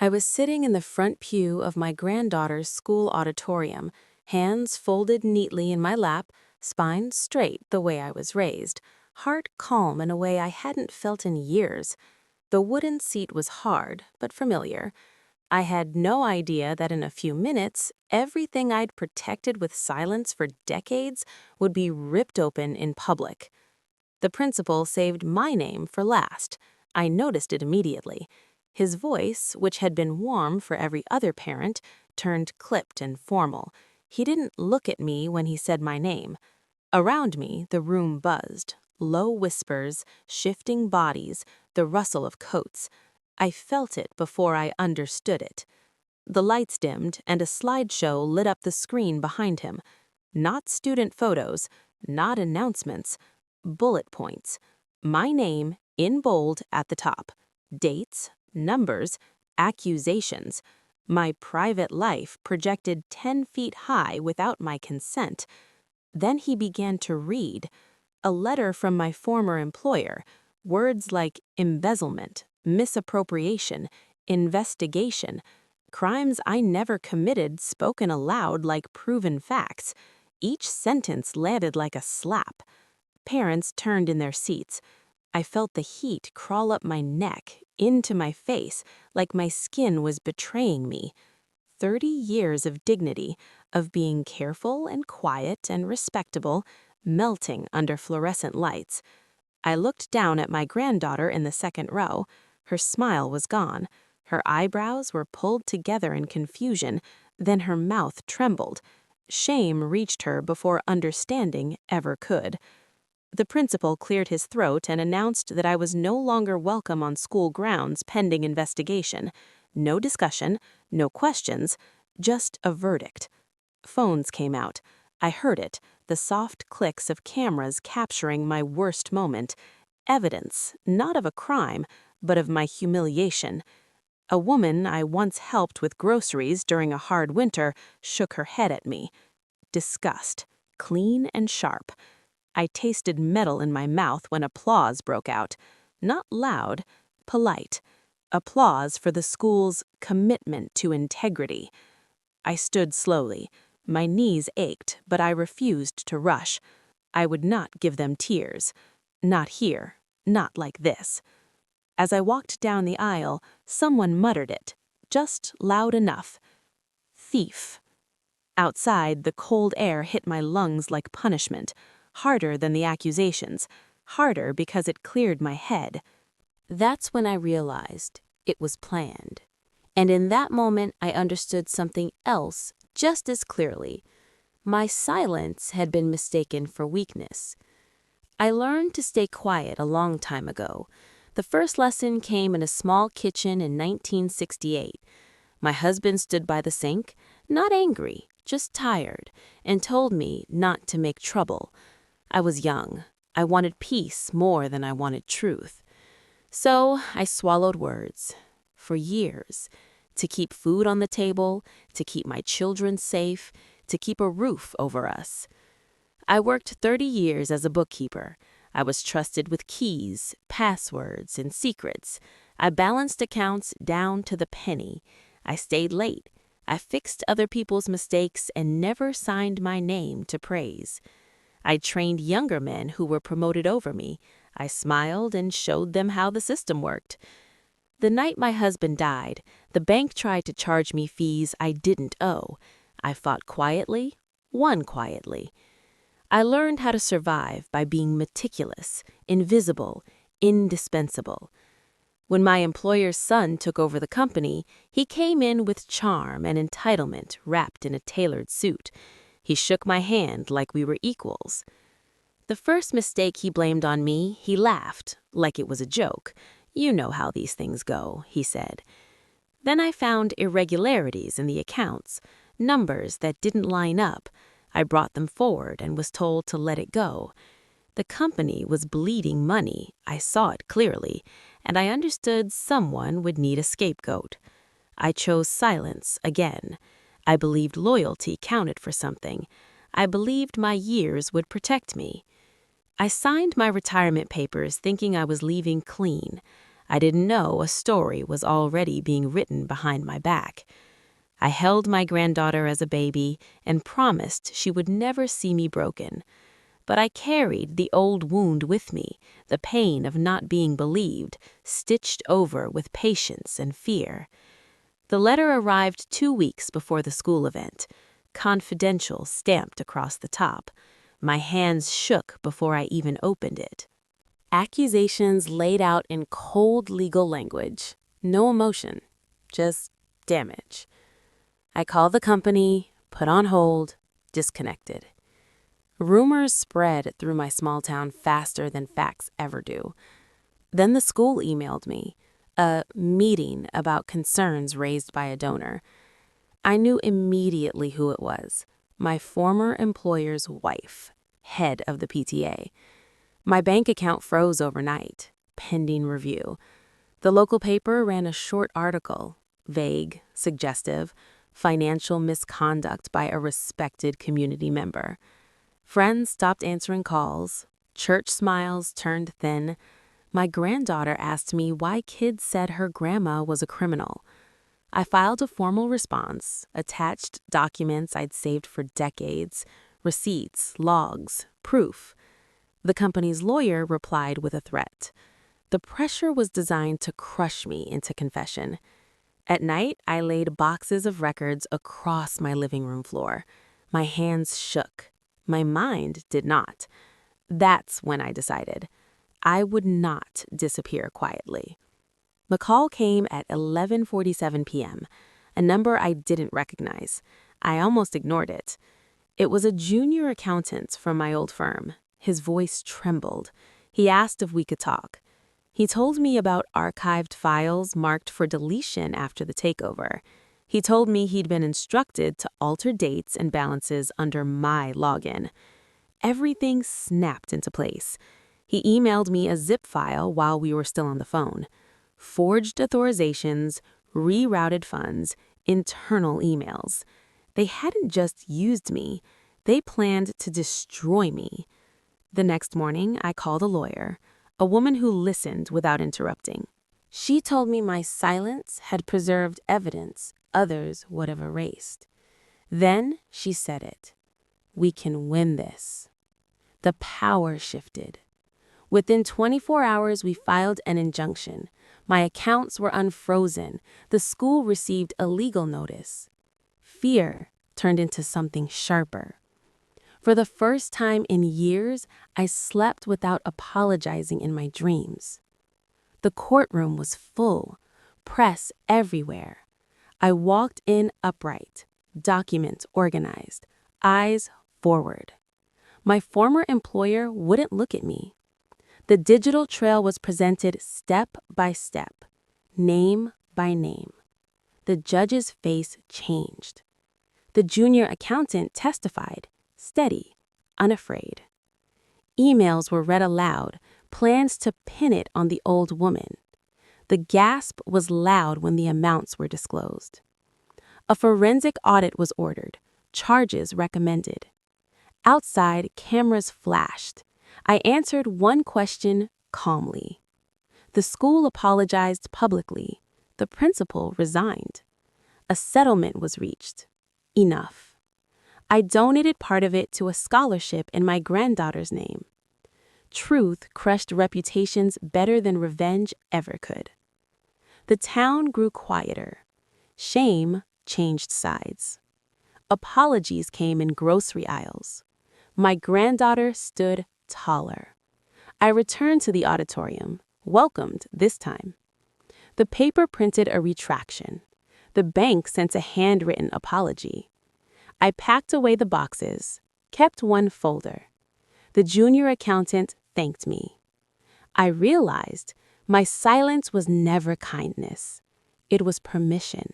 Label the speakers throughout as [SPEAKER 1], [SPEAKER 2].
[SPEAKER 1] I was sitting in the front pew of my granddaughter's school auditorium, hands folded neatly in my lap, spine straight the way I was raised, heart calm in a way I hadn't felt in years. The wooden seat was hard, but familiar. I had no idea that in a few minutes, everything I'd protected with silence for decades would be ripped open in public. The principal saved my name for last. I noticed it immediately. His voice, which had been warm for every other parent, turned clipped and formal. He didn't look at me when he said my name. Around me, the room buzzed. Low whispers, shifting bodies, the rustle of coats. I felt it before I understood it. The lights dimmed and a slideshow lit up the screen behind him. Not student photos, not announcements, bullet points. My name in bold at the top. Dates, numbers, accusations. My private life projected 10 feet high without my consent. Then he began to read. A letter from my former employer. Words like embezzlement, misappropriation, investigation. Crimes I never committed spoken aloud like proven facts. Each sentence landed like a slap. Parents turned in their seats. I felt the heat crawl up my neck, into my face, like my skin was betraying me. 30 years of dignity, of being careful and quiet and respectable, melting under fluorescent lights. I looked down at my granddaughter in the second row. Her smile was gone. Her eyebrows were pulled together in confusion, then her mouth trembled. Shame reached her before understanding ever could. The principal cleared his throat and announced that I was no longer welcome on school grounds pending investigation. No discussion, no questions, just a verdict. Phones came out. I heard it, the soft clicks of cameras capturing my worst moment. Evidence, not of a crime, but of my humiliation. A woman I once helped with groceries during a hard winter shook her head at me. Disgust, clean and sharp. I tasted metal in my mouth when applause broke out. Not loud, polite. Applause for the school's commitment to integrity. I stood slowly. My knees ached, but I refused to rush. I would not give them tears. Not here. Not like this. As I walked down the aisle, someone muttered it, just loud enough. Thief. Outside, the cold air hit my lungs like punishment, harder than the accusations, harder because it cleared my head. That's when I realized it was planned. And in that moment, I understood something else just as clearly. My silence had been mistaken for weakness. I learned to stay quiet a long time ago. The first lesson came in a small kitchen in 1968. My husband stood by the sink, not angry, just tired, and told me not to make trouble. I was young. I wanted peace more than I wanted truth. So I swallowed words. For years. To keep food on the table, to keep my children safe, to keep a roof over us. I worked 30 years as a bookkeeper. I was trusted with keys, passwords, and secrets. I balanced accounts down to the penny. I stayed late. I fixed other people's mistakes and never signed my name to praise. I trained younger men who were promoted over me. I smiled and showed them how the system worked. The night my husband died, the bank tried to charge me fees I didn't owe. I fought quietly, won quietly. I learned how to survive by being meticulous, invisible, indispensable. When my employer's son took over the company, he came in with charm and entitlement wrapped in a tailored suit. He shook my hand like we were equals. The first mistake he blamed on me, he laughed, like it was a joke. "You know how these things go," he said. Then I found irregularities in the accounts, numbers that didn't line up. I brought them forward and was told to let it go. The company was bleeding money, I saw it clearly, and I understood someone would need a scapegoat. I chose silence again. I believed loyalty counted for something. I believed my years would protect me. I signed my retirement papers thinking I was leaving clean. I didn't know a story was already being written behind my back. I held my granddaughter as a baby and promised she would never see me broken. But I carried the old wound with me, the pain of not being believed, stitched over with patience and fear. The letter arrived 2 weeks before the school event, confidential stamped across the top. My hands shook before I even opened it. Accusations laid out in cold legal language. No emotion, just damage. I called the company, put on hold, disconnected. Rumors spread through my small town faster than facts ever do. Then the school emailed me, a meeting about concerns raised by a donor. I knew immediately who it was, my former employer's wife, head of the PTA. My bank account froze overnight, pending review. The local paper ran a short article, vague, suggestive, financial misconduct by a respected community member. Friends stopped answering calls. Church smiles turned thin. My granddaughter asked me why kids said her grandma was a criminal. I filed a formal response, attached documents I'd saved for decades, receipts, logs, proof. The company's lawyer replied with a threat. The pressure was designed to crush me into confession. At night, I laid boxes of records across my living room floor. My hands shook. My mind did not. That's when I decided I would not disappear quietly. The call came at 11:47 p.m., a number I didn't recognize. I almost ignored it. It was a junior accountant from my old firm. His voice trembled. He asked if we could talk. He told me about archived files marked for deletion after the takeover. He told me he'd been instructed to alter dates and balances under my login. Everything snapped into place. He emailed me a zip file while we were still on the phone. Forged authorizations, rerouted funds, internal emails. They hadn't just used me. They planned to destroy me. The next morning, I called a lawyer, a woman who listened without interrupting. She told me my silence had preserved evidence others would have erased. Then she said it. We can win this. The power shifted. Within 24 hours, we filed an injunction. My accounts were unfrozen. The school received a legal notice. Fear turned into something sharper. For the first time in years, I slept without apologizing in my dreams. The courtroom was full, press everywhere. I walked in upright, documents organized, eyes forward. My former employer wouldn't look at me. The digital trail was presented step by step, name by name. The judge's face changed. The junior accountant testified, steady, unafraid. Emails were read aloud, plans to pin it on the old woman. The gasp was loud when the amounts were disclosed. A forensic audit was ordered, charges recommended. Outside, cameras flashed. I answered one question calmly. The school apologized publicly. The principal resigned. A settlement was reached. Enough. I donated part of it to a scholarship in my granddaughter's name. Truth crushed reputations better than revenge ever could. The town grew quieter. Shame changed sides. Apologies came in grocery aisles. My granddaughter stood taller. I returned to the auditorium, welcomed this time. The paper printed a retraction. The bank sent a handwritten apology. I packed away the boxes, kept one folder. The junior accountant thanked me. I realized my silence was never kindness. It was permission.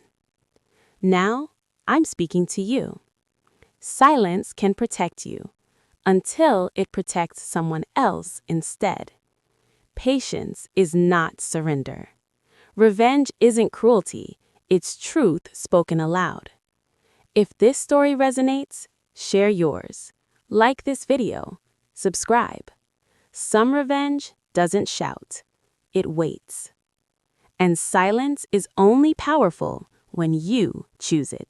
[SPEAKER 1] Now, I'm speaking to you. Silence can protect you until it protects someone else instead. Patience is not surrender. Revenge isn't cruelty, it's truth spoken aloud. If this story resonates, share yours. Like this video. Subscribe. Some revenge doesn't shout. It waits. And silence is only powerful when you choose it.